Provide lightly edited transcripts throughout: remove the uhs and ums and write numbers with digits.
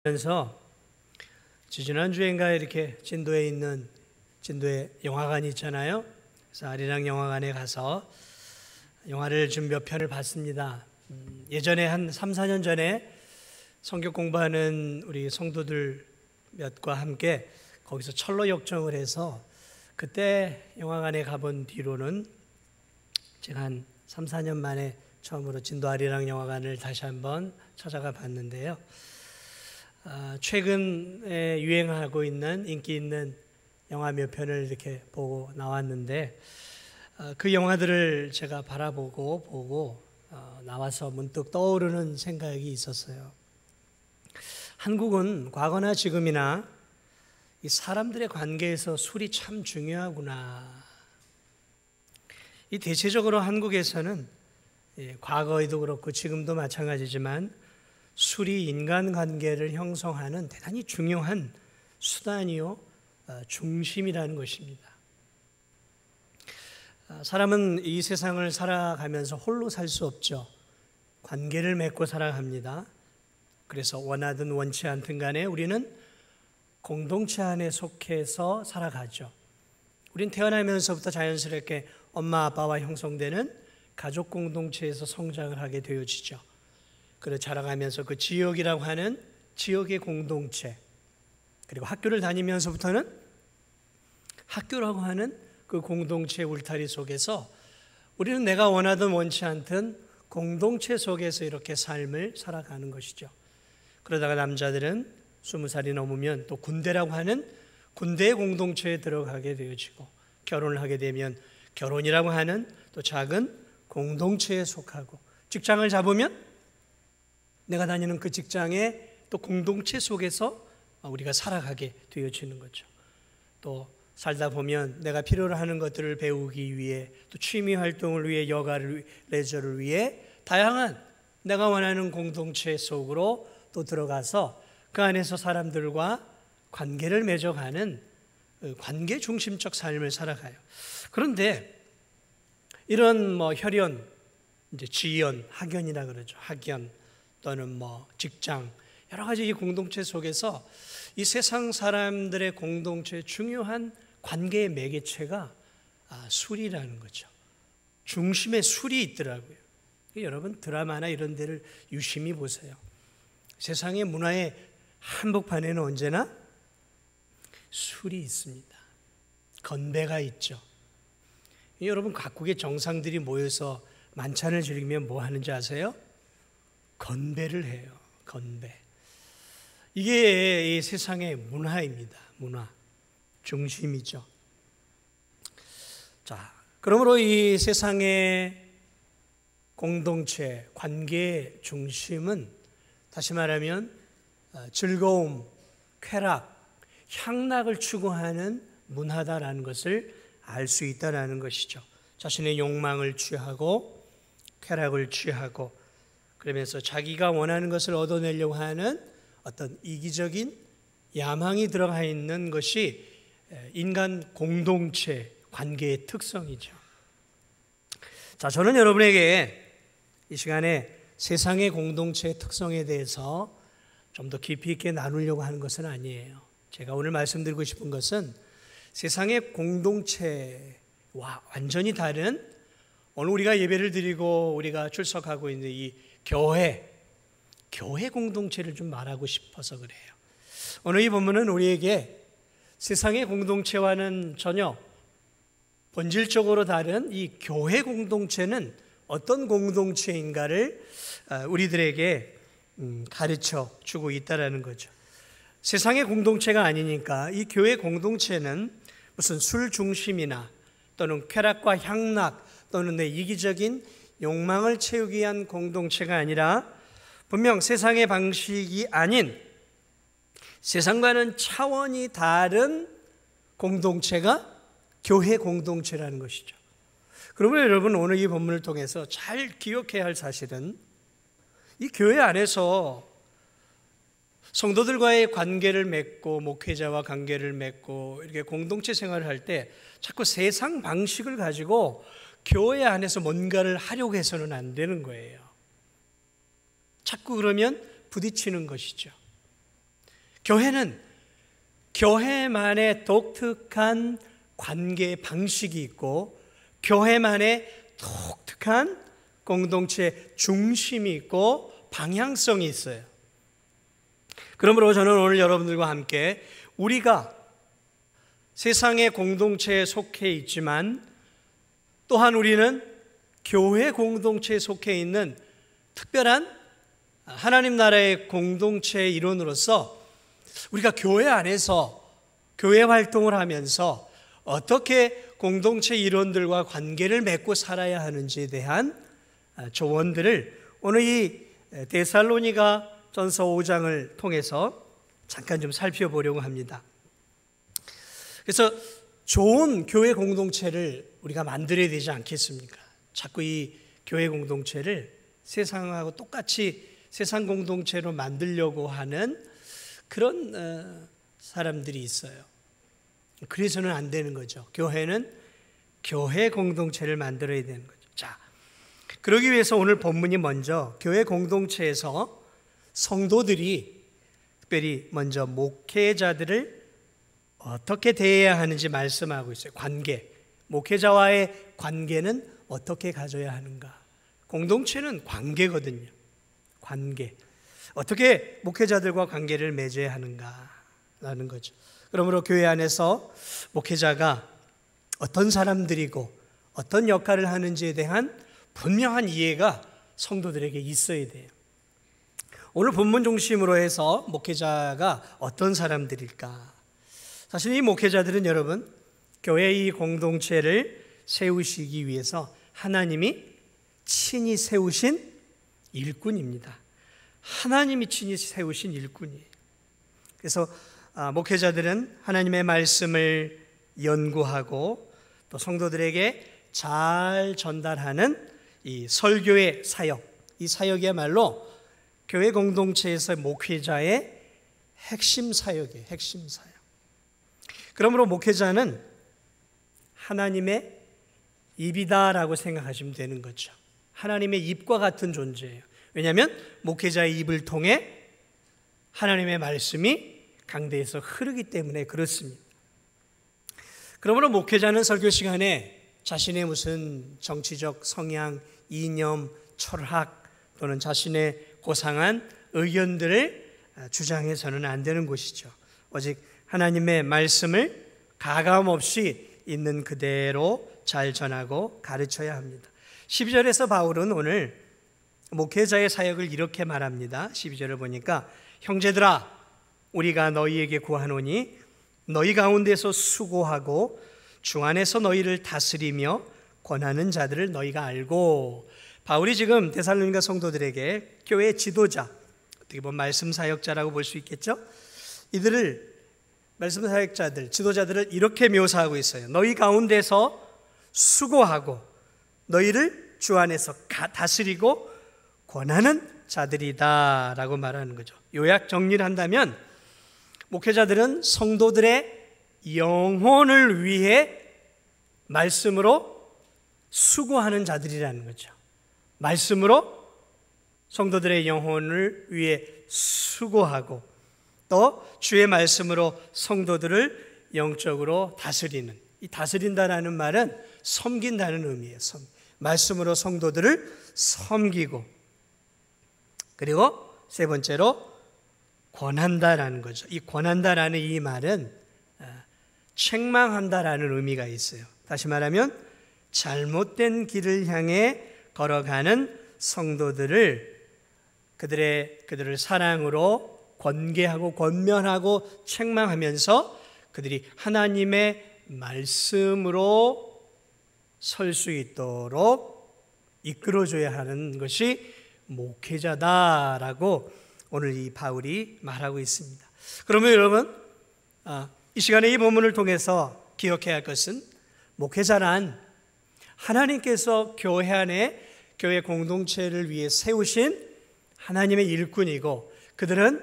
그래서 지난주인가 이렇게 진도에 영화관이 있잖아요. 그래서 아리랑 영화관에 가서 영화를 좀 몇 편을 봤습니다. 예전에 한 3, 4년 전에 성경 공부하는 우리 성도들 몇과 함께 거기서 철로 역정을 해서 그때 영화관에 가본 뒤로는 제가 한 3, 4년 만에 처음으로 진도 아리랑 영화관을 다시 한번 찾아가 봤는데요. 최근에 유행하고 있는 인기 있는 영화 몇 편을 이렇게 보고 나왔는데 그 영화들을 제가 바라보고 나와서 문득 떠오르는 생각이 있었어요. 한국은 과거나 지금이나 이 사람들의 관계에서 술이 참 중요하구나. 이 대체적으로 한국에서는 과거에도 그렇고 지금도 마찬가지지만 술이 인간관계를 형성하는 대단히 중요한 수단이요 중심이라는 것입니다. 사람은 이 세상을 살아가면서 홀로 살 수 없죠. 관계를 맺고 살아갑니다. 그래서 원하든 원치 않든 간에 우리는 공동체 안에 속해서 살아가죠. 우린 태어나면서부터 자연스럽게 엄마 아빠와 형성되는 가족 공동체에서 성장을 하게 되어지죠. 그래 자라가면서 그 지역이라고 하는 지역의 공동체, 그리고 학교를 다니면서부터는 학교라고 하는 그 공동체의 울타리 속에서 우리는 내가 원하든 원치 않든 공동체 속에서 이렇게 삶을 살아가는 것이죠. 그러다가 남자들은 20살이 넘으면 또 군대라고 하는 군대의 공동체에 들어가게 되어지고, 결혼을 하게 되면 결혼이라고 하는 또 작은 공동체에 속하고, 직장을 잡으면 내가 다니는 그 직장의 또 공동체 속에서 우리가 살아가게 되어지는 거죠. 또 살다 보면 내가 필요로 하는 것들을 배우기 위해, 또 취미 활동을 위해, 여가를, 레저를 위해 다양한 내가 원하는 공동체 속으로 또 들어가서 그 안에서 사람들과 관계를 맺어가는 관계 중심적 삶을 살아가요. 그런데 이런 혈연, 이제 지연, 학연이라 그러죠. 학연 또는 직장, 여러 가지 이 공동체 속에서 이 세상 사람들의 공동체의 중요한 관계의 매개체가 술이라는 거죠. 중심에 술이 있더라고요. 여러분 드라마나 이런 데를 유심히 보세요. 세상의 문화의 한복판에는 언제나 술이 있습니다. 건배가 있죠. 여러분 각국의 정상들이 모여서 만찬을 즐기면 뭐 하는지 아세요? 건배를 해요. 건배. 이게 이 세상의 문화입니다. 문화. 중심이죠. 자, 그러므로 이 세상의 공동체, 관계의 중심은 다시 말하면 즐거움, 쾌락, 향락을 추구하는 문화다라는 것을 알 수 있다라는 것이죠. 자신의 욕망을 취하고 쾌락을 취하고 그러면서 자기가 원하는 것을 얻어내려고 하는 어떤 이기적인 야망이 들어가 있는 것이 인간 공동체 관계의 특성이죠. 자, 저는 여러분에게 이 시간에 세상의 공동체의 특성에 대해서 좀 더 깊이 있게 나누려고 하는 것은 아니에요. 제가 오늘 말씀드리고 싶은 것은 세상의 공동체와 완전히 다른, 오늘 우리가 예배를 드리고 우리가 출석하고 있는 이 교회 공동체를 좀 말하고 싶어서 그래요. 오늘 이 본문은 우리에게 세상의 공동체와는 전혀 본질적으로 다른 이 교회 공동체는 어떤 공동체인가를 우리들에게 가르쳐 주고 있다는 거죠. 세상의 공동체가 아니니까 이 교회 공동체는 무슨 술 중심이나 또는 쾌락과 향락 또는 내 이기적인 욕망을 채우기 위한 공동체가 아니라 분명 세상의 방식이 아닌 세상과는 차원이 다른 공동체가 교회 공동체라는 것이죠. 그러면 여러분 오늘 이 본문을 통해서 잘 기억해야 할 사실은 이 교회 안에서 성도들과의 관계를 맺고 목회자와 관계를 맺고 이렇게 공동체 생활을 할 때 자꾸 세상 방식을 가지고 교회 안에서 뭔가를 하려고 해서는 안 되는 거예요. 자꾸 그러면 부딪히는 것이죠. 교회는 교회만의 독특한 관계 방식이 있고 교회만의 독특한 공동체 중심이 있고 방향성이 있어요. 그러므로 저는 오늘 여러분들과 함께 우리가 세상의 공동체에 속해 있지만 또한 우리는 교회 공동체에 속해 있는 특별한 하나님 나라의 공동체의 일원으로서 우리가 교회 안에서 교회 활동을 하면서 어떻게 공동체 일원들과 관계를 맺고 살아야 하는지에 대한 조언들을 오늘 이 데살로니가 전서 5장을 통해서 잠깐 좀 살펴보려고 합니다. 그래서 좋은 교회 공동체를 우리가 만들어야 되지 않겠습니까? 자꾸 이 교회 공동체를 세상하고 똑같이 세상 공동체로 만들려고 하는 그런 사람들이 있어요. 그래서는 안 되는 거죠. 교회는 교회 공동체를 만들어야 되는 거죠. 자, 그러기 위해서 오늘 본문이 먼저 교회 공동체에서 성도들이 특별히 먼저 목회자들을 어떻게 대해야 하는지 말씀하고 있어요. 관계, 목회자와의 관계는 어떻게 가져야 하는가. 공동체는 관계거든요. 관계, 어떻게 목회자들과 관계를 맺어야 하는가라는 거죠. 그러므로 교회 안에서 목회자가 어떤 사람들이고 어떤 역할을 하는지에 대한 분명한 이해가 성도들에게 있어야 돼요. 오늘 본문 중심으로 해서 목회자가 어떤 사람들일까? 사실 이 목회자들은 여러분, 교회의 이 공동체를 세우시기 위해서 하나님이 친히 세우신 일꾼입니다. 하나님이 친히 세우신 일꾼이에요. 그래서 목회자들은 하나님의 말씀을 연구하고 또 성도들에게 잘 전달하는 이 설교의 사역, 이 사역이야말로 교회 공동체에서 목회자의 핵심 사역이에요. 핵심 사역. 그러므로 목회자는 하나님의 입이다라고 생각하시면 되는 거죠. 하나님의 입과 같은 존재예요. 왜냐하면 목회자의 입을 통해 하나님의 말씀이 강대에서 흐르기 때문에 그렇습니다. 그러므로 목회자는 설교 시간에 자신의 무슨 정치적 성향, 이념, 철학 또는 자신의 고상한 의견들을 주장해서는 안 되는 것이죠. 오직 하나님의 말씀을 가감없이 있는 그대로 잘 전하고 가르쳐야 합니다. 12절에서 바울은 오늘 목회자의 사역을 이렇게 말합니다. 12절을 보니까 형제들아 우리가 너희에게 구하노니 너희 가운데서 수고하고 주 안에서 너희를 다스리며 권하는 자들을 너희가 알고. 바울이 지금 데살로니가 성도들에게 교회의 지도자, 어떻게 보면 말씀 사역자라고 볼 수 있겠죠? 이들을 말씀 사역자들, 지도자들을 이렇게 묘사하고 있어요. 너희 가운데서 수고하고 너희를 주 안에서 다스리고 권하는 자들이다 라고 말하는 거죠. 요약 정리를 한다면 목회자들은 성도들의 영혼을 위해 말씀으로 수고하는 자들이라는 거죠. 말씀으로 성도들의 영혼을 위해 수고하고 또 주의 말씀으로 성도들을 영적으로 다스리는, 이 다스린다라는 말은 섬긴다는 의미예요. 말씀으로 성도들을 섬기고, 그리고 세 번째로 권한다라는 거죠. 이 권한다라는 이 말은 책망한다라는 의미가 있어요. 다시 말하면 잘못된 길을 향해 걸어가는 성도들을 그들을 사랑으로 권계하고 권면하고 책망하면서 그들이 하나님의 말씀으로 설 수 있도록 이끌어줘야 하는 것이 목회자다라고 오늘 이 바울이 말하고 있습니다. 그러면 여러분, 이 시간에 이 본문을 통해서 기억해야 할 것은 목회자란 하나님께서 교회 안에 교회 공동체를 위해 세우신 하나님의 일꾼이고 그들은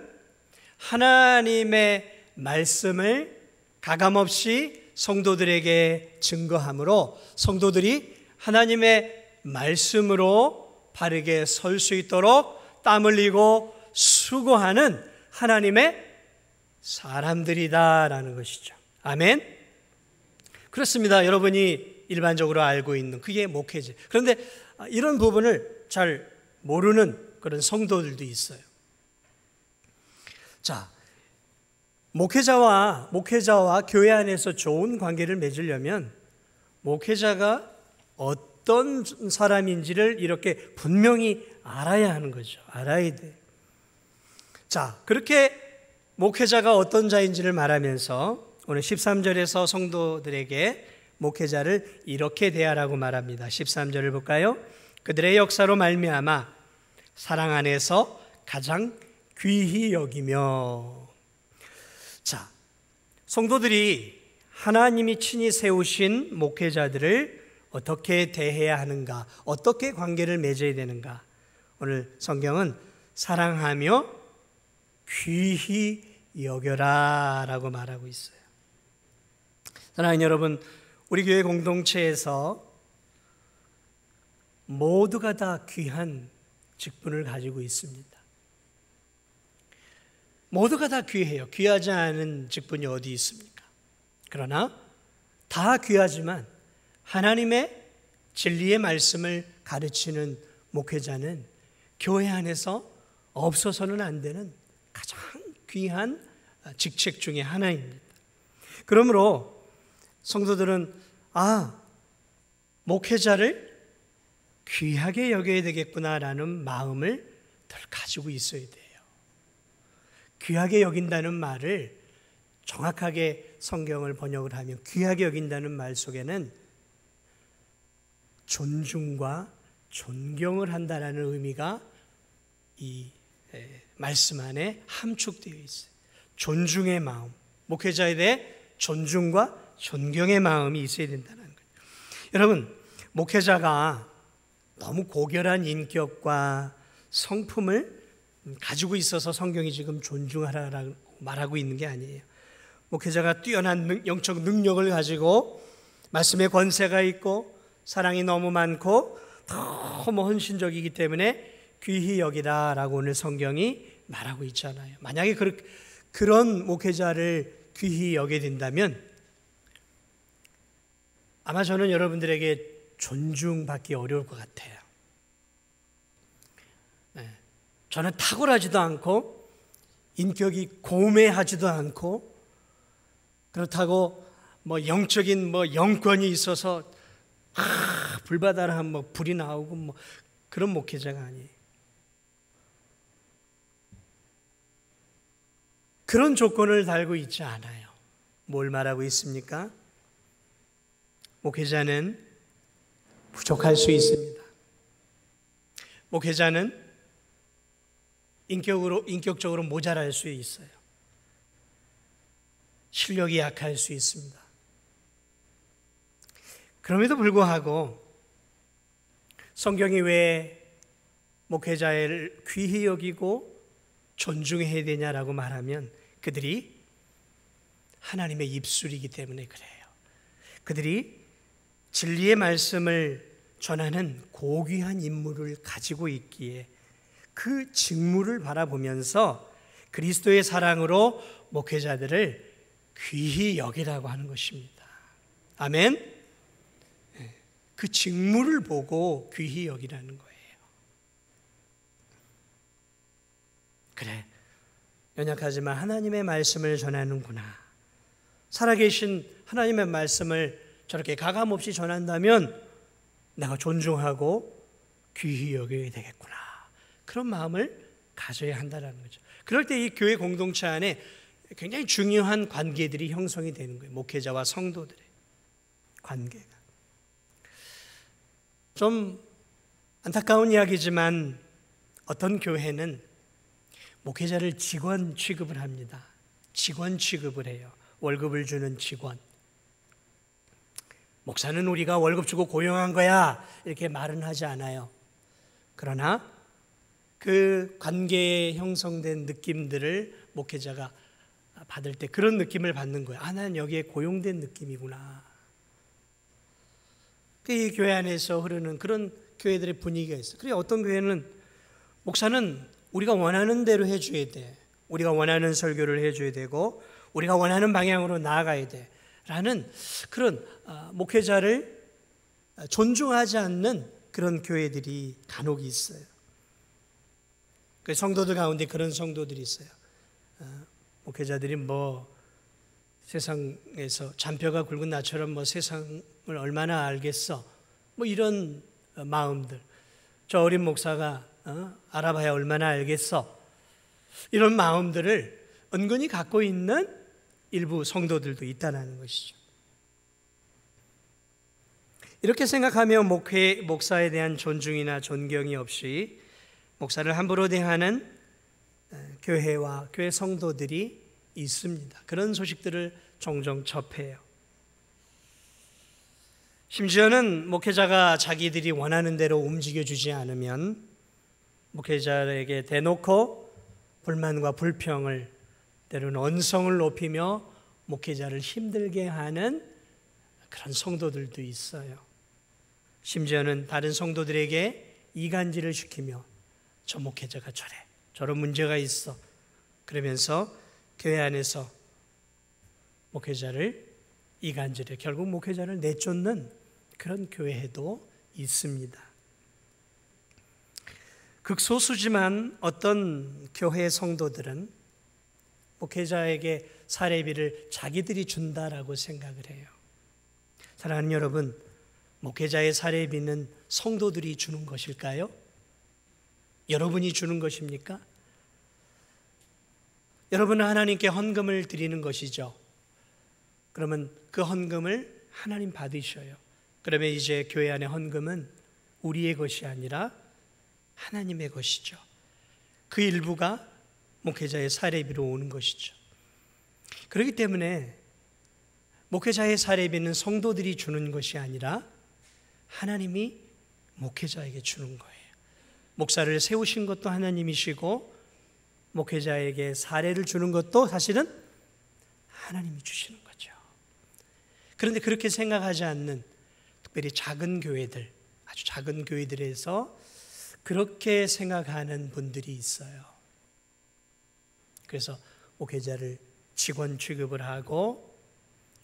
하나님의 말씀을 가감없이 성도들에게 증거함으로 성도들이 하나님의 말씀으로 바르게 설 수 있도록 땀 흘리고 수고하는 하나님의 사람들이다라는 것이죠. 아멘? 그렇습니다. 여러분이 일반적으로 알고 있는 그게 목회자. 그런데 이런 부분을 잘 모르는 그런 성도들도 있어요. 자, 목회자와 교회 안에서 좋은 관계를 맺으려면 목회자가 어떤 사람인지를 이렇게 분명히 알아야 하는 거죠. 알아야 돼. 자, 그렇게 목회자가 어떤 자인지를 말하면서 오늘 13절에서 성도들에게 목회자를 이렇게 대하라고 말합니다. 13절을 볼까요? 그들의 역사로 말미암아 사랑 안에서 가장 귀히 여기며. 자, 성도들이 하나님이 친히 세우신 목회자들을 어떻게 대해야 하는가, 어떻게 관계를 맺어야 되는가. 오늘 성경은 사랑하며 귀히 여겨라 라고 말하고 있어요. 사랑하는 여러분, 우리 교회 공동체에서 모두가 다 귀한 직분을 가지고 있습니다. 모두가 다 귀해요. 귀하지 않은 직분이 어디 있습니까? 그러나 다 귀하지만 하나님의 진리의 말씀을 가르치는 목회자는 교회 안에서 없어서는 안 되는 가장 귀한 직책 중에 하나입니다. 그러므로 성도들은 목회자를 귀하게 여겨야 되겠구나라는 마음을 늘 가지고 있어야 돼요. 귀하게 여긴다는 말을 정확하게 성경을 번역을 하면 귀하게 여긴다는 말 속에는 존중과 존경을 한다라는 의미가 이 말씀 안에 함축되어 있어요. 존중의 마음, 목회자에 대해 존중과 존경의 마음이 있어야 된다는 거예요. 여러분, 목회자가 너무 고결한 인격과 성품을 가지고 있어서 성경이 지금 존중하라고 말하고 있는 게 아니에요. 목회자가 뛰어난 영적 능력을 가지고 말씀의 권세가 있고 사랑이 너무 많고 너무 헌신적이기 때문에 귀히 여기라라고 오늘 성경이 말하고 있잖아요. 만약에 그런 목회자를 귀히 여기게 된다면 아마 저는 여러분들에게 존중받기 어려울 것 같아요. 저는 탁월하지도 않고 인격이 고매하지도 않고 그렇다고 영적인 영권이 있어서 불바다라 하면 불이 나오고 그런 목회자가 아니에요. 그런 조건을 달고 있지 않아요. 뭘 말하고 있습니까? 목회자는 부족할 수 있습니다. 목회자는 인격적으로 모자랄 수 있어요. 실력이 약할 수 있습니다. 그럼에도 불구하고 성경이 왜 목회자를 귀히 여기고 존중해야 되냐라고 말하면 그들이 하나님의 입술이기 때문에 그래요. 그들이 진리의 말씀을 전하는 고귀한 임무를 가지고 있기에 그 직무를 바라보면서 그리스도의 사랑으로 목회자들을 귀히 여기라고 하는 것입니다. 아멘? 그 직무를 보고 귀히 여기라는 거예요. 그래, 연약하지만 하나님의 말씀을 전하는구나. 살아계신 하나님의 말씀을 저렇게 가감없이 전한다면 내가 존중하고 귀히 여겨야 되겠구나. 그런 마음을 가져야 한다는 거죠. 그럴 때 이 교회 공동체 안에 굉장히 중요한 관계들이 형성이 되는 거예요. 목회자와 성도들의 관계가. 좀 안타까운 이야기지만 어떤 교회는 목회자를 직원 취급을 합니다. 직원 취급을 해요. 월급을 주는 직원. 목사는 우리가 월급 주고 고용한 거야 이렇게 말은 하지 않아요. 그러나 그 관계에 형성된 느낌들을 목회자가 받을 때 그런 느낌을 받는 거예요. 나는 여기에 고용된 느낌이구나. 이 교회 안에서 흐르는 그런 교회들의 분위기가 있어요. 그래 어떤 교회는 목사는 우리가 원하는 대로 해줘야 돼. 우리가 원하는 설교를 해줘야 되고 우리가 원하는 방향으로 나아가야 돼 라는 그런 목회자를 존중하지 않는 그런 교회들이 간혹 있어요. 그 성도들 가운데 그런 성도들이 있어요. 목회자들이 세상에서 잔뼈가 굵은 나처럼 세상을 얼마나 알겠어 이런 마음들. 저 어린 목사가 알아봐야 얼마나 알겠어 이런 마음들을 은근히 갖고 있는 일부 성도들도 있다는 것이죠. 이렇게 생각하며 목사에 대한 존중이나 존경이 없이 목사를 함부로 대하는 교회와 교회 성도들이 있습니다. 그런 소식들을 종종 접해요. 심지어는 목회자가 자기들이 원하는 대로 움직여주지 않으면 목회자에게 대놓고 불만과 불평을 때로는 언성을 높이며 목회자를 힘들게 하는 그런 성도들도 있어요. 심지어는 다른 성도들에게 이간질을 시키며 저 목회자가 저래, 저런 문제가 있어 그러면서 교회 안에서 목회자를 이간질해 결국 목회자를 내쫓는 그런 교회도 있습니다. 극소수지만 어떤 교회 성도들은 목회자에게 사례비를 자기들이 준다라고 생각을 해요. 사랑하는 여러분, 목회자의 사례비는 성도들이 주는 것일까요? 여러분이 주는 것입니까? 여러분은 하나님께 헌금을 드리는 것이죠. 그러면 그 헌금을 하나님 받으셔요. 그러면 이제 교회 안의 헌금은 우리의 것이 아니라 하나님의 것이죠. 그 일부가 목회자의 사례비로 오는 것이죠. 그렇기 때문에 목회자의 사례비는 성도들이 주는 것이 아니라 하나님이 목회자에게 주는 거예요. 목사를 세우신 것도 하나님이시고 목회자에게 사례를 주는 것도 사실은 하나님이 주시는 거죠. 그런데 그렇게 생각하지 않는 특별히 작은 교회들, 아주 작은 교회들에서 그렇게 생각하는 분들이 있어요. 그래서 목회자를 직원 취급을 하고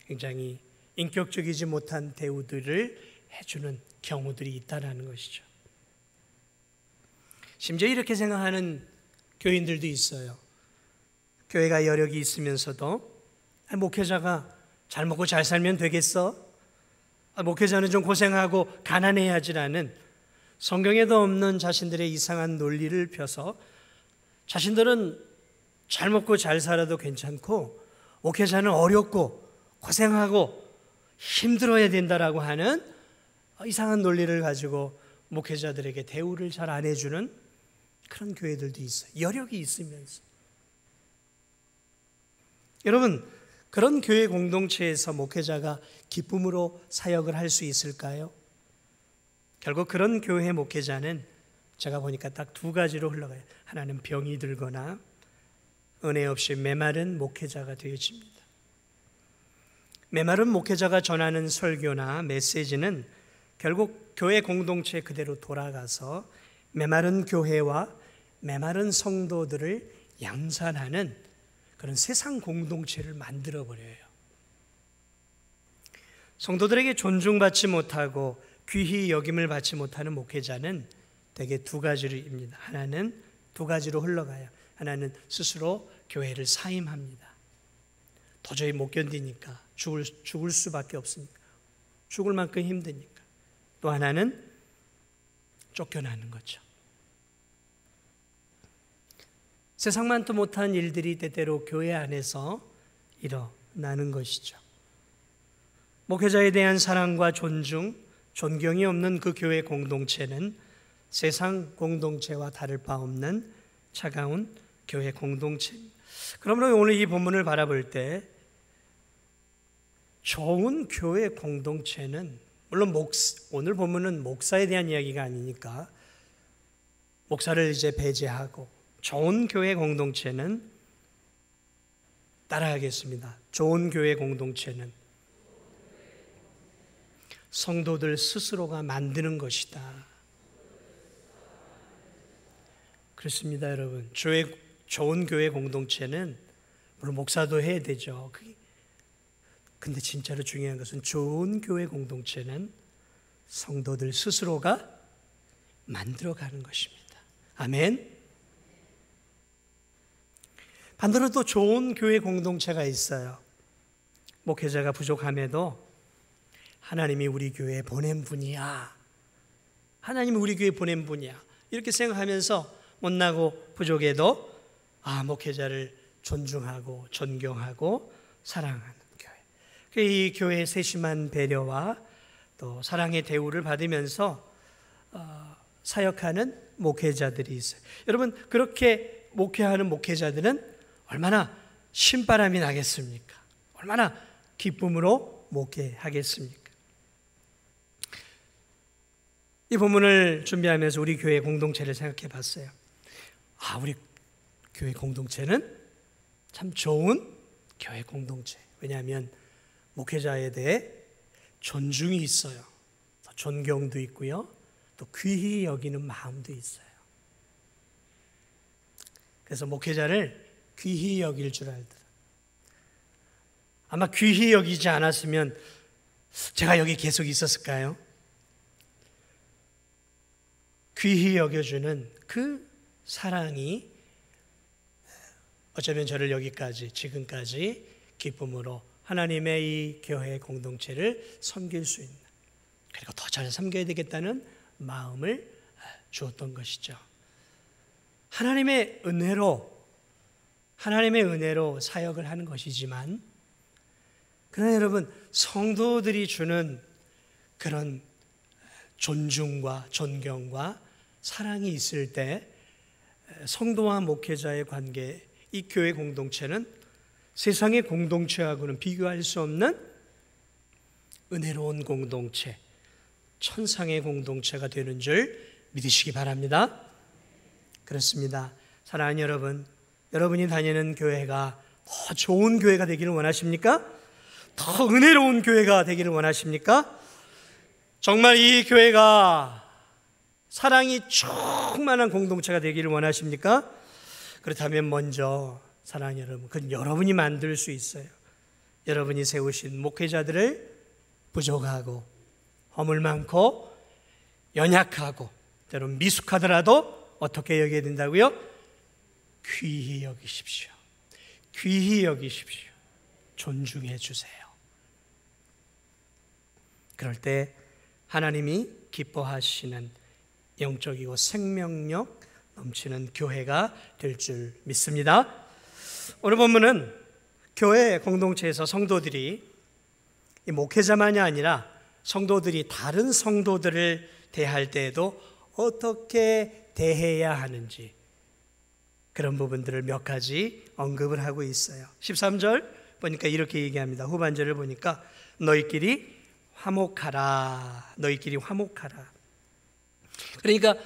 굉장히 인격적이지 못한 대우들을 해주는 경우들이 있다는 것이죠. 심지어 이렇게 생각하는 교인들도 있어요. 교회가 여력이 있으면서도 목회자가 잘 먹고 잘 살면 되겠어? 목회자는 좀 고생하고 가난해야지라는 성경에도 없는 자신들의 이상한 논리를 펴서 자신들은 잘 먹고 잘 살아도 괜찮고 목회자는 어렵고 고생하고 힘들어야 된다라고 하는 이상한 논리를 가지고 목회자들에게 대우를 잘 안 해주는 그런 교회들도 있어요. 여력이 있으면서. 여러분, 그런 교회 공동체에서 목회자가 기쁨으로 사역을 할 수 있을까요? 결국 그런 교회 목회자는 제가 보니까 딱 두 가지로 흘러가요. 하나는 병이 들거나 은혜 없이 메마른 목회자가 되어집니다. 메마른 목회자가 전하는 설교나 메시지는 결국 교회 공동체 그대로 돌아가서 메마른 교회와 메마른 성도들을 양산하는 그런 세상 공동체를 만들어버려요. 성도들에게 존중받지 못하고 귀히 여김을 받지 못하는 목회자는 대개 두 가지입니다. 하나는 두 가지로 흘러가요. 하나는 스스로 교회를 사임합니다. 도저히 못 견디니까 죽을 수밖에 없으니까 죽을 만큼 힘드니까. 또 하나는 쫓겨나는 거죠. 세상만도 못한 일들이 때때로 교회 안에서 일어나는 것이죠. 목회자에 대한 사랑과 존중, 존경이 없는 그 교회 공동체는 세상 공동체와 다를 바 없는 차가운 교회 공동체입니다. 그러므로 오늘 이 본문을 바라볼 때 좋은 교회 공동체는 물론 오늘 본문은 목사에 대한 이야기가 아니니까 목사를 이제 배제하고 좋은 교회 공동체는 따라하겠습니다. 좋은 교회 공동체는 성도들 스스로가 만드는 것이다. 그렇습니다, 여러분. 좋은 교회 공동체는 물론 목사도 해야 되죠. 근데 진짜로 중요한 것은 좋은 교회 공동체는 성도들 스스로가 만들어가는 것입니다. 아멘. 반대로 또 좋은 교회 공동체가 있어요. 목회자가 부족함에도 하나님이 우리 교회에 보낸 분이야. 하나님이 우리 교회에 보낸 분이야. 이렇게 생각하면서 못나고 부족해도 목회자를 존중하고 존경하고 사랑하는 교회. 이 교회의 세심한 배려와 또 사랑의 대우를 받으면서 사역하는 목회자들이 있어요. 여러분, 그렇게 목회하는 목회자들은 얼마나 신바람이 나겠습니까? 얼마나 기쁨으로 목회하겠습니까? 이 본문을 준비하면서 우리 교회 공동체를 생각해 봤어요. 우리 교회 공동체는 참 좋은 교회 공동체. 왜냐하면 목회자에 대해 존중이 있어요. 존경도 있고요. 또 귀히 여기는 마음도 있어요. 그래서 목회자를 귀히 여길 줄 알더라. 아마 귀히 여기지 않았으면 제가 여기 계속 있었을까요? 귀히 여겨주는 그 사랑이 어쩌면 저를 여기까지, 지금까지 기쁨으로 하나님의 이 교회 공동체를 섬길 수 있는, 그리고 더 잘 섬겨야 되겠다는 마음을 주었던 것이죠. 하나님의 은혜로 사역을 하는 것이지만, 그러나 여러분, 성도들이 주는 그런 존중과 존경과 사랑이 있을 때 성도와 목회자의 관계, 이 교회 공동체는 세상의 공동체하고는 비교할 수 없는 은혜로운 공동체, 천상의 공동체가 되는 줄 믿으시기 바랍니다. 그렇습니다. 사랑하는 여러분, 여러분이 다니는 교회가 더 좋은 교회가 되기를 원하십니까? 더 은혜로운 교회가 되기를 원하십니까? 정말 이 교회가 사랑이 충만한 공동체가 되기를 원하십니까? 그렇다면 먼저 사랑하는 여러분, 그건 여러분이 만들 수 있어요. 여러분이 세우신 목회자들을 부족하고 허물 많고 연약하고 때론 미숙하더라도 어떻게 여겨야 된다고요? 귀히 여기십시오. 귀히 여기십시오. 존중해 주세요. 그럴 때 하나님이 기뻐하시는 영적이고 생명력 넘치는 교회가 될 줄 믿습니다. 오늘 본문은 교회 공동체에서 성도들이 이 목회자만이 아니라 성도들이 다른 성도들을 대할 때에도 어떻게 대해야 하는지 그런 부분들을 몇 가지 언급을 하고 있어요. 13절 보니까 이렇게 얘기합니다. 후반절을 보니까 너희끼리 화목하라. 너희끼리 화목하라. 그러니까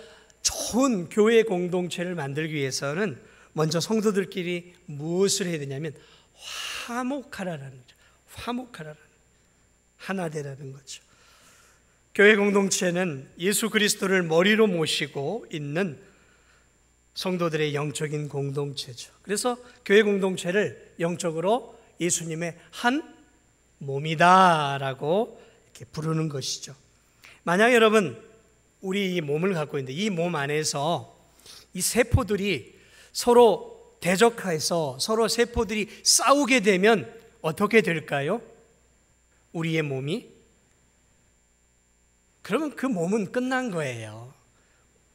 좋은 교회 공동체를 만들기 위해서는 먼저 성도들끼리 무엇을 해야 되냐면 화목하라라는 거죠. 화목하라라는, 하나 되라는 거죠. 교회 공동체는 예수 그리스도를 머리로 모시고 있는 성도들의 영적인 공동체죠. 그래서 교회 공동체를 영적으로 예수님의 한 몸이다라고 이렇게 부르는 것이죠. 만약 여러분, 우리 이 몸을 갖고 있는데 이 몸 안에서 이 세포들이 서로 대적해서 서로 세포들이 싸우게 되면 어떻게 될까요? 우리의 몸이? 그러면 그 몸은 끝난 거예요.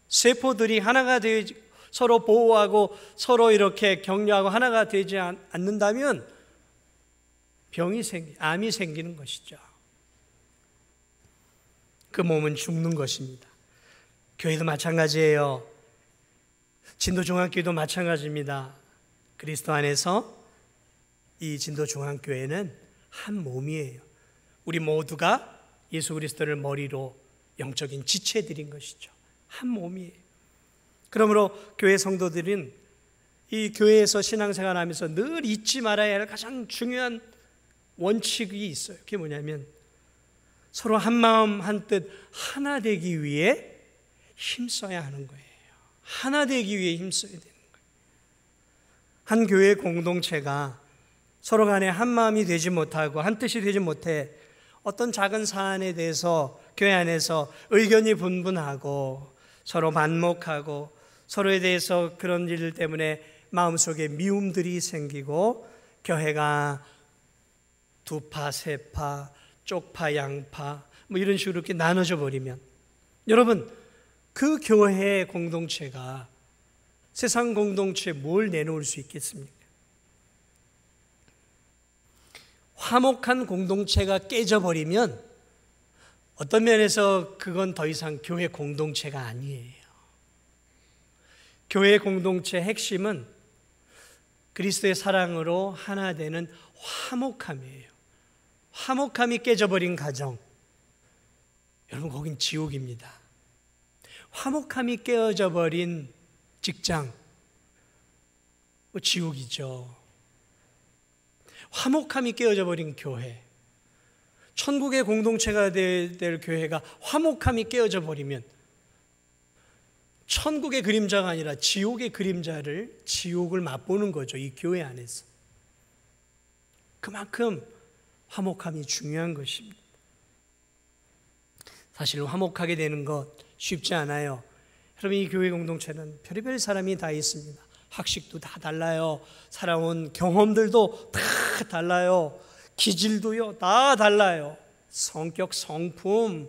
세포들이 하나가 되지, 서로 보호하고 서로 이렇게 격려하고 하나가 되지 않는다면 암이 생기는 것이죠. 그 몸은 죽는 것입니다. 교회도 마찬가지예요. 진도중앙교회도 마찬가지입니다. 그리스도 안에서 이 진도중앙교회는 한 몸이에요. 우리 모두가 예수 그리스도를 머리로 영적인 지체들인 것이죠. 한 몸이에요. 그러므로 교회 성도들은 이 교회에서 신앙생활하면서 늘 잊지 말아야 할 가장 중요한 원칙이 있어요. 그게 뭐냐면 서로 한 마음 한 뜻 하나 되기 위해 힘써야 하는 거예요. 하나 되기 위해 힘써야 되는 거예요. 한 교회 공동체가 서로 간에 한 마음이 되지 못하고 한 뜻이 되지 못해 어떤 작은 사안에 대해서 교회 안에서 의견이 분분하고 서로 반목하고 서로에 대해서 그런 일 때문에 마음속에 미움들이 생기고 교회가 두 파, 세 파, 쪽파, 양파 뭐 이런 식으로 이렇게 나눠져 버리면 여러분 그 교회의 공동체가 세상 공동체에 뭘 내놓을 수 있겠습니까? 화목한 공동체가 깨져버리면 어떤 면에서 그건 더 이상 교회 공동체가 아니에요. 교회 공동체의 핵심은 그리스도의 사랑으로 하나 되는 화목함이에요. 화목함이 깨져버린 가정, 여러분 거긴 지옥입니다. 화목함이 깨어져 버린 직장, 지옥이죠. 화목함이 깨어져 버린 교회, 천국의 공동체가 될 교회가 화목함이 깨어져 버리면 천국의 그림자가 아니라 지옥의 그림자를, 지옥을 맛보는 거죠. 이 교회 안에서. 그만큼 화목함이 중요한 것입니다. 사실 화목하게 되는 것 쉽지 않아요. 여러분 이 교회 공동체는 별의별 사람이 다 있습니다. 학식도 다 달라요. 살아온 경험들도 다 달라요. 기질도요 다 달라요. 성격, 성품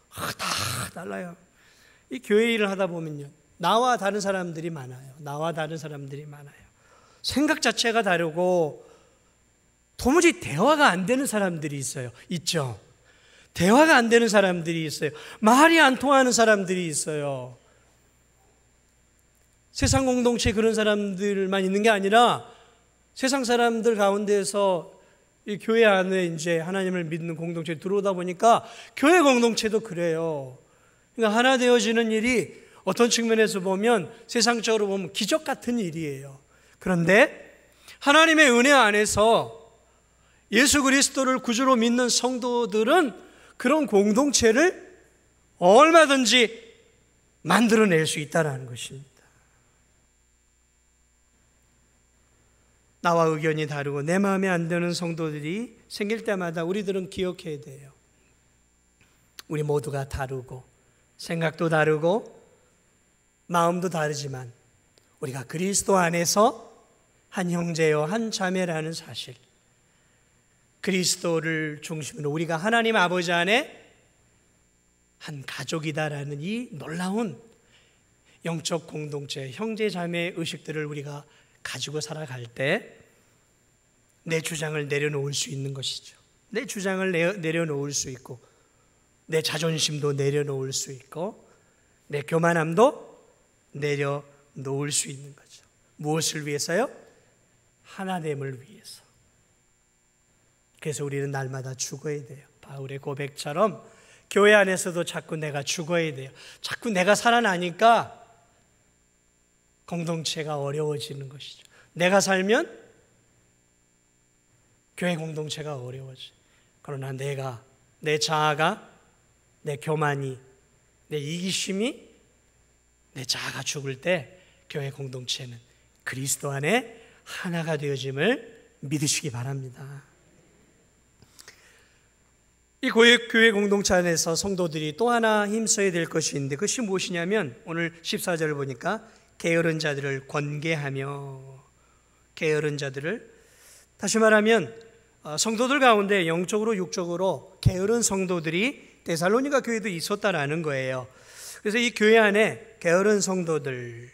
다 달라요. 이 교회 일을 하다 보면요 나와 다른 사람들이 많아요. 생각 자체가 다르고 도무지 대화가 안 되는 사람들이 있죠. 대화가 안 되는 사람들이 있어요. 말이 안 통하는 사람들이 있어요. 세상 공동체에 그런 사람들만 있는 게 아니라 세상 사람들 가운데서 이 교회 안에 이제 하나님을 믿는 공동체에 들어오다 보니까 교회 공동체도 그래요. 그러니까 하나 되어지는 일이 어떤 측면에서 보면 세상적으로 보면 기적 같은 일이에요. 그런데 하나님의 은혜 안에서 예수 그리스도를 구주로 믿는 성도들은 그런 공동체를 얼마든지 만들어낼 수 있다는 것입니다. 나와 의견이 다르고 내 마음에 안 드는 성도들이 생길 때마다 우리들은 기억해야 돼요. 우리 모두가 다르고 생각도 다르고 마음도 다르지만 우리가 그리스도 안에서 한 형제요 한 자매라는 사실, 그리스도를 중심으로 우리가 하나님 아버지 안에 한 가족이다라는 이 놀라운 영적 공동체, 형제 자매의 의식들을 우리가 가지고 살아갈 때 내 주장을 내려놓을 수 있는 것이죠. 내 주장을 내려놓을 수 있고 내 자존심도 내려놓을 수 있고 내 교만함도 내려놓을 수 있는 거죠. 무엇을 위해서요? 하나됨을 위해서. 그래서 우리는 날마다 죽어야 돼요. 바울의 고백처럼 교회 안에서도 자꾸 내가 죽어야 돼요. 자꾸 내가 살아나니까 공동체가 어려워지는 것이죠. 내가 살면 교회 공동체가 어려워져. 그러나 내 자아가, 내 교만이, 내 이기심이, 내 자아가 죽을 때 교회 공동체는 그리스도 안에 하나가 되어짐을 믿으시기 바랍니다. 이 교회 공동체 안에서 성도들이 또 하나 힘써야 될 것이 있는데 그것이 무엇이냐면 오늘 14절을 보니까 게으른 자들을 권계하며, 게으른 자들을, 다시 말하면 성도들 가운데 영적으로 육적으로 게으른 성도들이 데살로니가 교회도 있었다라는 거예요. 그래서 이 교회 안에 게으른 성도들,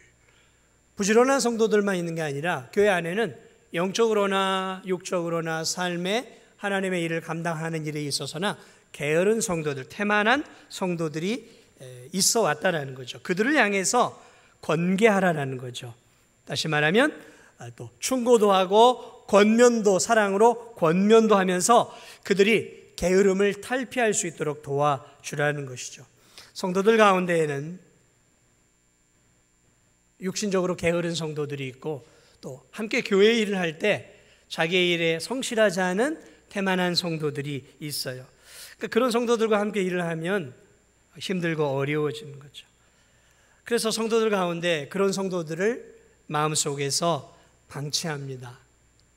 부지런한 성도들만 있는 게 아니라 교회 안에는 영적으로나 육적으로나 삶에 하나님의 일을 감당하는 일에 있어서나 게으른 성도들, 태만한 성도들이 있어 왔다라는 거죠. 그들을 향해서 권계하라는 거죠. 다시 말하면 또 충고도 하고 권면도, 사랑으로 권면도 하면서 그들이 게으름을 탈피할 수 있도록 도와주라는 것이죠. 성도들 가운데에는 육신적으로 게으른 성도들이 있고 또 함께 교회 일을 할 때 자기의 일에 성실하지 않은 태만한 성도들이 있어요. 그러니까 그런 성도들과 함께 일을 하면 힘들고 어려워지는 거죠. 그래서 성도들 가운데 그런 성도들을 마음속에서 방치합니다.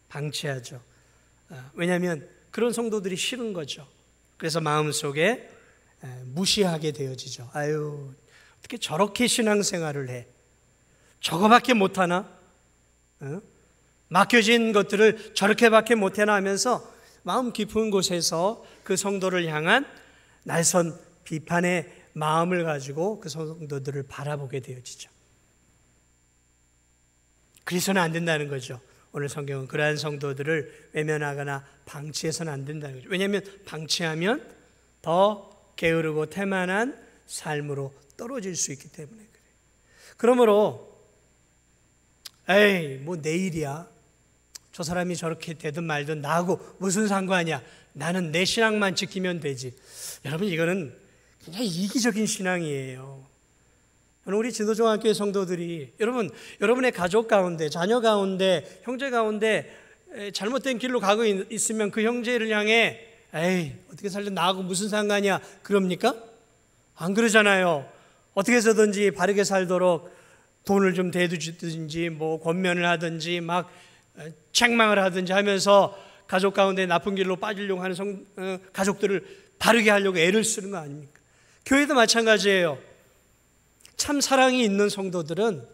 방치하죠. 왜냐하면 그런 성도들이 싫은 거죠. 그래서 마음속에 무시하게 되어지죠. 아유, 어떻게 저렇게 신앙생활을 해? 저거밖에 못하나? 맡겨진 것들을 저렇게밖에 못하나 하면서 마음 깊은 곳에서 그 성도를 향한 날선 비판의 마음을 가지고 그 성도들을 바라보게 되어지죠. 그래서는 안 된다는 거죠. 오늘 성경은 그러한 성도들을 외면하거나 방치해서는 안 된다는 거죠. 왜냐하면 방치하면 더 게으르고 태만한 삶으로 떨어질 수 있기 때문에 그래요. 그러므로 에이 뭐 내일이야. 저 사람이 저렇게 되든 말든 나하고 무슨 상관이야. 나는 내 신앙만 지키면 되지. 여러분 이거는 굉장히 이기적인 신앙이에요. 우리 진도중앙교회 성도들이 여러분의 가족 가운데, 자녀 가운데, 형제 가운데 잘못된 길로 가고 있으면 그 형제를 향해 에이 어떻게 살든 나하고 무슨 상관이야 그럽니까? 안 그러잖아요. 어떻게 해서든지 바르게 살도록 돈을 좀 대주든지 뭐 권면을 하든지 막 책망을 하든지 하면서 가족 가운데 나쁜 길로 빠지려고 하는 가족들을 바르게 하려고 애를 쓰는 거 아닙니까? 교회도 마찬가지예요. 참 사랑이 있는 성도들은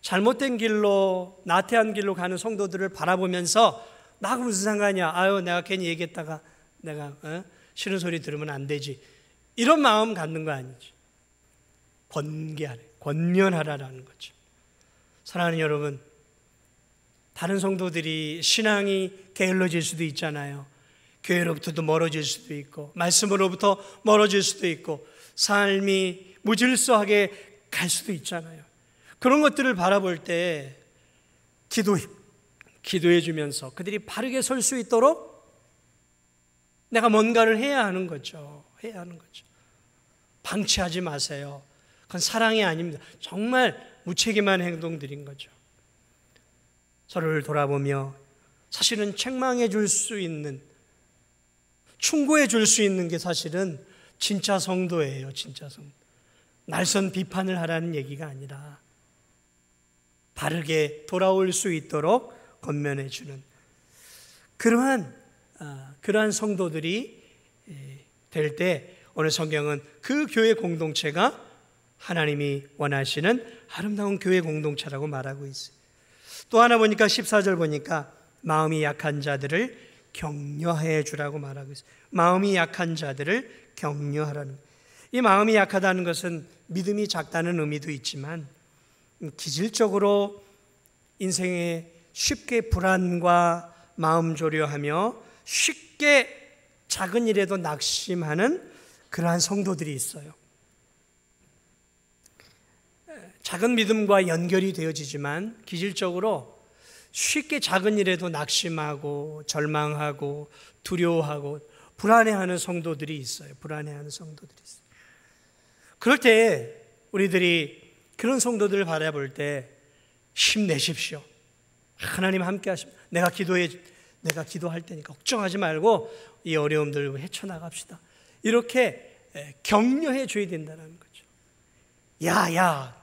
잘못된 길로 나태한 길로 가는 성도들을 바라보면서 나하고 무슨 상관이야. 아유 내가 괜히 얘기했다가 내가 싫은 소리 들으면 안 되지. 이런 마음 갖는 거 아니지. 권계하래, 권면하라라는 거죠. 사랑하는 여러분, 다른 성도들이 신앙이 게을러질 수도 있잖아요. 교회로부터도 멀어질 수도 있고 말씀으로부터 멀어질 수도 있고 삶이 무질서하게 갈 수도 있잖아요. 그런 것들을 바라볼 때 기도해 주면서 그들이 바르게 설 수 있도록 내가 뭔가를 해야 하는 거죠. 해야 하는 거죠. 방치하지 마세요. 그건 사랑이 아닙니다. 정말 무책임한 행동들인 거죠. 서로를 돌아보며 사실은 책망해 줄 수 있는, 충고해 줄 수 있는 게 사실은 진짜 성도예요. 진짜 성도. 날선 비판을 하라는 얘기가 아니라 바르게 돌아올 수 있도록 권면해 주는 그러한 성도들이 될 때 오늘 성경은 그 교회 공동체가 하나님이 원하시는 아름다운 교회 공동체라고 말하고 있어요. 또 하나 보니까 14절 보니까 마음이 약한 자들을 격려해 주라고 말하고 있어요. 마음이 약한 자들을 격려하라는. 이 마음이 약하다는 것은 믿음이 작다는 의미도 있지만 기질적으로 인생에 쉽게 불안과 마음 조려하며 쉽게 작은 일에도 낙심하는 그러한 성도들이 있어요. 작은 믿음과 연결이 되어지지만 기질적으로 쉽게 작은 일에도 낙심하고 절망하고 두려워하고 불안해하는 성도들이 있어요. 불안해하는 성도들이 있어요. 그럴 때 우리들이 그런 성도들을 바라볼 때 힘내십시오. 하나님 함께 하십니다. 내가 기도할 테니까 걱정하지 말고 이 어려움들을 헤쳐나갑시다. 이렇게 격려해 줘야 된다는 거죠. 야,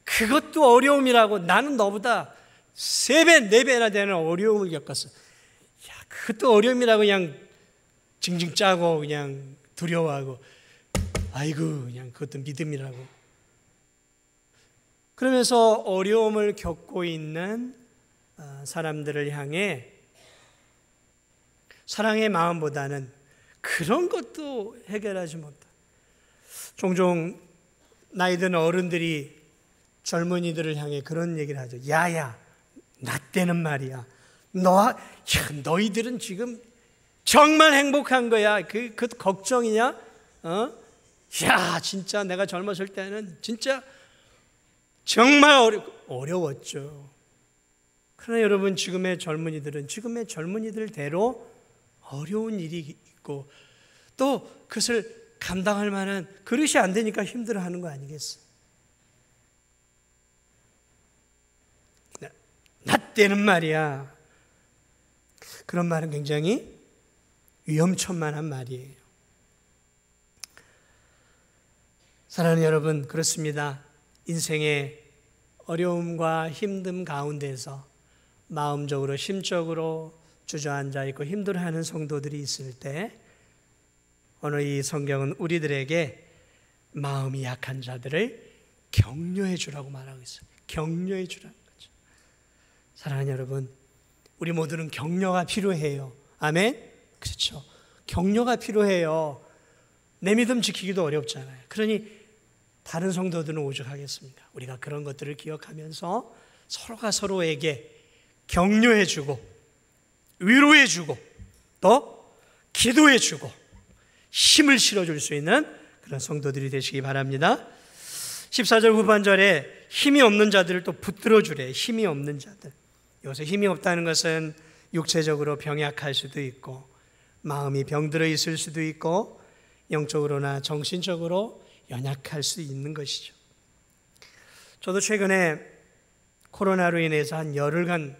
그것도 어려움이라고. 나는 너보다 3배, 4배나 되는 어려움을 겪었어. 야, 그것도 어려움이라고 그냥 징징 짜고 그냥 두려워하고 아이고 그냥 그것도 믿음이라고. 그러면서 어려움을 겪고 있는 사람들을 향해 사랑의 마음보다는 그런 것도 해결하지 못한다. 종종 나이 든 어른들이 젊은이들을 향해 그런 얘기를 하죠. 야야, 나 때는 말이야. 너희들은 지금 정말 행복한 거야. 그 걱정이냐? 야, 진짜 내가 젊었을 때는 진짜 정말 어려웠죠. 그러나 여러분, 지금의 젊은이들대로 어려운 일이 있고 또 그것을 감당할 만한 그릇이 안 되니까 힘들어하는 거 아니겠어요? 나 때는 말이야. 그런 말은 굉장히 위험천만한 말이에요. 사랑하는 여러분, 그렇습니다. 인생의 어려움과 힘듦 가운데서 마음적으로 심적으로 주저앉아 있고 힘들어하는 성도들이 있을 때 오늘 이 성경은 우리들에게 마음이 약한 자들을 격려해 주라고 말하고 있어요. 격려해 주라는 거죠. 사랑하는 여러분, 우리 모두는 격려가 필요해요. 아멘? 그렇죠. 격려가 필요해요. 내 믿음 지키기도 어렵잖아요. 그러니 다른 성도들은 오죽하겠습니까? 우리가 그런 것들을 기억하면서 서로가 서로에게 격려해주고 위로해주고 또 기도해주고 힘을 실어줄 수 있는 그런 성도들이 되시기 바랍니다. 14절 후반절에 힘이 없는 자들을 또 붙들어주래. 힘이 없는 자들. 여기서 힘이 없다는 것은 육체적으로 병약할 수도 있고 마음이 병들어 있을 수도 있고 영적으로나 정신적으로 연약할 수 있는 것이죠. 저도 최근에 코로나로 인해서 한 열흘간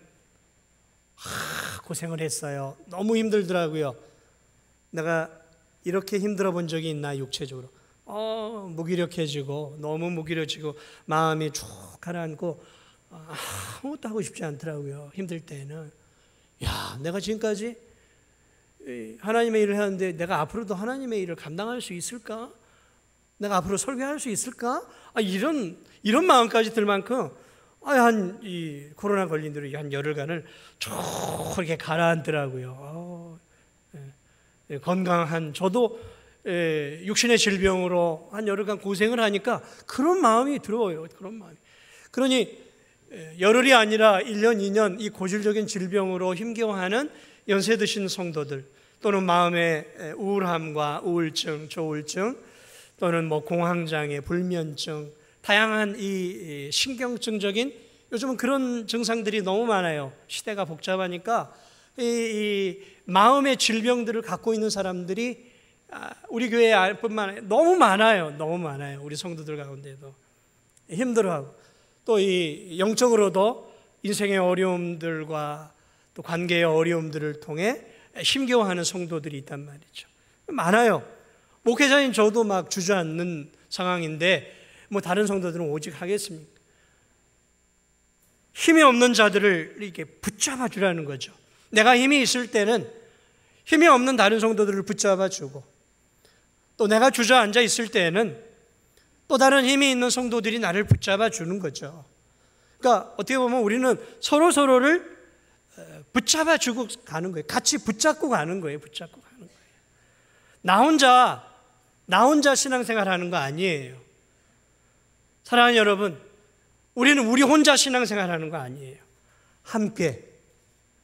고생을 했어요. 너무 힘들더라고요. 내가 이렇게 힘들어 본 적이 있나 육체적으로. 무기력해지고 너무 무기력해지고 마음이 쭉 가라앉고 아무것도 하고 싶지 않더라고요. 힘들 때는. 내가 지금까지 하나님의 일을 하는데 내가 앞으로도 하나님의 일을 감당할 수 있을까? 내가 앞으로 설교할 수 있을까? 이런 마음까지 들 만큼 이 코로나 걸린 대로 한 열흘간을 쭉 이렇게 가라앉더라고요. 건강한 저도 육신의 질병으로 한 열흘간 고생을 하니까 그런 마음이 들어요. 그런 마음이. 그러니 열흘이 아니라 1년, 2년 이 고질적인 질병으로 힘겨워하는 연세 드신 성도들 또는 마음의 우울함과 우울증, 조울증 또는 공황장애, 불면증 다양한 이 신경증적인 요즘은 그런 증상들이 너무 많아요. 시대가 복잡하니까 이 마음의 질병들을 갖고 있는 사람들이 우리 교회에 뿐만 아니라 너무 많아요. 너무 많아요. 우리 성도들 가운데도 힘들어하고 또 이 영적으로도 인생의 어려움들과 또 관계의 어려움들을 통해 힘겨워하는 성도들이 있단 말이죠. 많아요. 목회자인 저도 막 주저앉는 상황인데 다른 성도들은 오직 하겠습니까? 힘이 없는 자들을 이렇게 붙잡아 주라는 거죠. 내가 힘이 있을 때는 힘이 없는 다른 성도들을 붙잡아 주고 또 내가 주저앉아 있을 때는 또 다른 힘이 있는 성도들이 나를 붙잡아 주는 거죠. 그러니까 어떻게 보면 우리는 서로를 붙잡아 주고 가는 거예요. 같이 붙잡고 가는 거예요. 붙잡고 가는 거예요. 나 혼자 신앙생활 하는 거 아니에요. 사랑하는 여러분, 우리는 우리 혼자 신앙생활 하는 거 아니에요.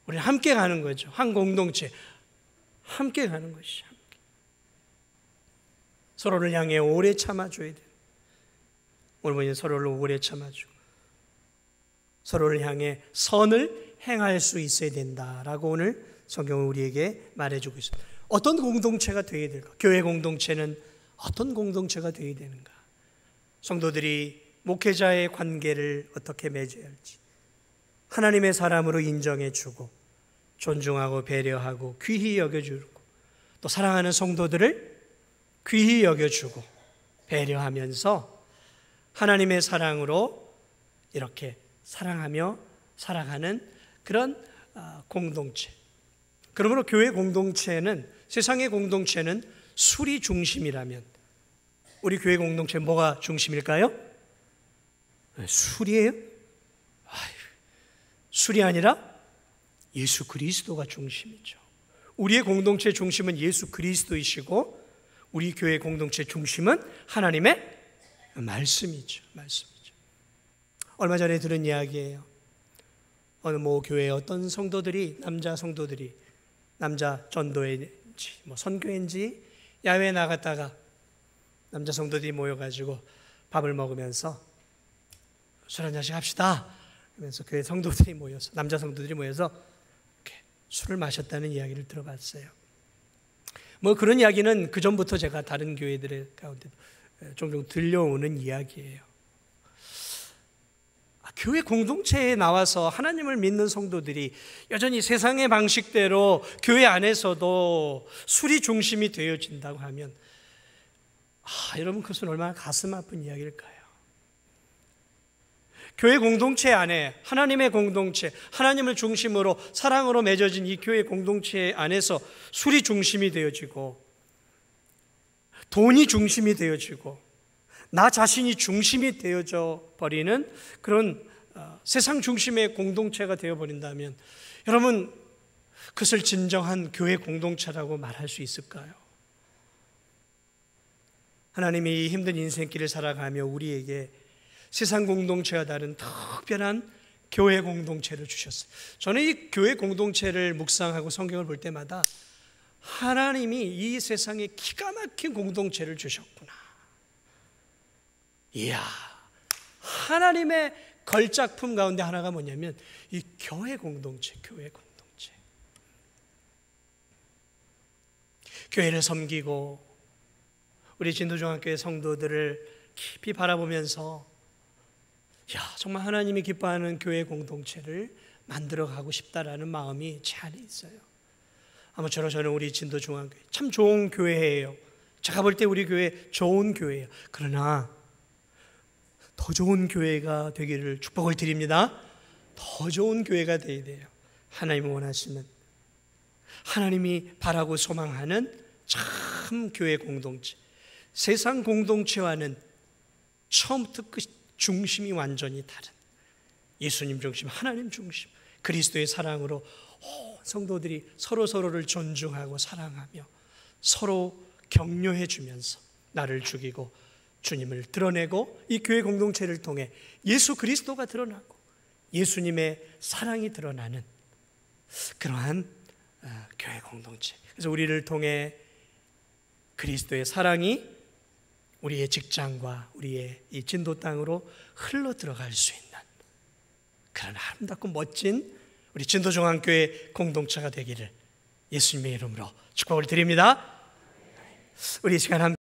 우리는 함께 가는 거죠. 한 공동체. 함께 가는 것이. 함께. 서로를 향해 오래 참아줘야 돼요. 오늘 서로를 오래 참아주고 서로를 향해 선을 행할 수 있어야 된다라고 오늘 성경은 우리에게 말해주고 있습니다. 어떤 공동체가 되어야 될까? 교회 공동체는 어떤 공동체가 되어야 되는가? 성도들이 목회자의 관계를 어떻게 맺어야 할지 하나님의 사람으로 인정해주고 존중하고 배려하고 귀히 여겨주고 또 사랑하는 성도들을 귀히 여겨주고 배려하면서 하나님의 사랑으로 이렇게 사랑하며 살아가는 그런 공동체. 그러므로 교회 공동체는 세상의 공동체는 술이 중심이라면 우리 교회 공동체 뭐가 중심일까요? 술이에요? 술이 아니라 예수 그리스도가 중심이죠. 우리의 공동체 중심은 예수 그리스도이시고 우리 교회 공동체 중심은 하나님의 말씀이죠. 얼마 전에 들은 이야기예요. 어느 교회에 어떤 성도들이 남자 성도들이 남자 전도회인지 선교회인지 야외에 나갔다가 남자 성도들이 모여가지고 밥을 먹으면서 술 한 잔씩 합시다 그러면서 교회 성도들이 모여서 남자 성도들이 모여서 이렇게 술을 마셨다는 이야기를 들어봤어요. 그런 이야기는 그 전부터 제가 다른 교회들의 가운데 종종 들려오는 이야기예요. 교회 공동체에 나와서 하나님을 믿는 성도들이 여전히 세상의 방식대로 교회 안에서도 술이 중심이 되어진다고 하면 여러분 그것은 얼마나 가슴 아픈 이야기일까요? 교회 공동체 안에 하나님의 공동체, 하나님을 중심으로 사랑으로 맺어진 이 교회 공동체 안에서 술이 중심이 되어지고 돈이 중심이 되어지고 나 자신이 중심이 되어져 버리는 그런 세상 중심의 공동체가 되어버린다면 여러분, 그것을 진정한 교회 공동체라고 말할 수 있을까요? 하나님이 이 힘든 인생길을 살아가며 우리에게 세상 공동체와 다른 특별한 교회 공동체를 주셨어요. 저는 이 교회 공동체를 묵상하고 성경을 볼 때마다 하나님이 이 세상에 기가 막힌 공동체를 주셨구나. 이야, 하나님의 걸작품 가운데 하나가 뭐냐면 이 교회 공동체, 교회 공동체. 교회를 섬기고 우리 진도중학교의 성도들을 깊이 바라보면서 정말 하나님이 기뻐하는 교회 공동체를 만들어가고 싶다라는 마음이 제 안에 있어요. 아무쪼록 저는 우리 진도중학교 참 좋은 교회예요. 제가 볼 때 우리 교회 좋은 교회예요. 그러나 더 좋은 교회가 되기를 축복을 드립니다. 더 좋은 교회가 되어야 돼요. 하나님이 원하시는, 하나님이 바라고 소망하는 참 교회 공동체. 세상 공동체와는 처음부터 끝 중심이 완전히 다른 예수님 중심, 하나님 중심, 그리스도의 사랑으로 성도들이 서로를 존중하고 사랑하며 서로 격려해 주면서 나를 죽이고 주님을 드러내고 이 교회 공동체를 통해 예수 그리스도가 드러나고 예수님의 사랑이 드러나는 그러한 교회 공동체. 그래서 우리를 통해 그리스도의 사랑이 우리의 직장과 우리의 이 진도 땅으로 흘러 들어갈 수 있는 그런 아름답고 멋진 우리 진도중앙교회 공동체가 되기를 예수님의 이름으로 축복을 드립니다. 우리 이 시간 함께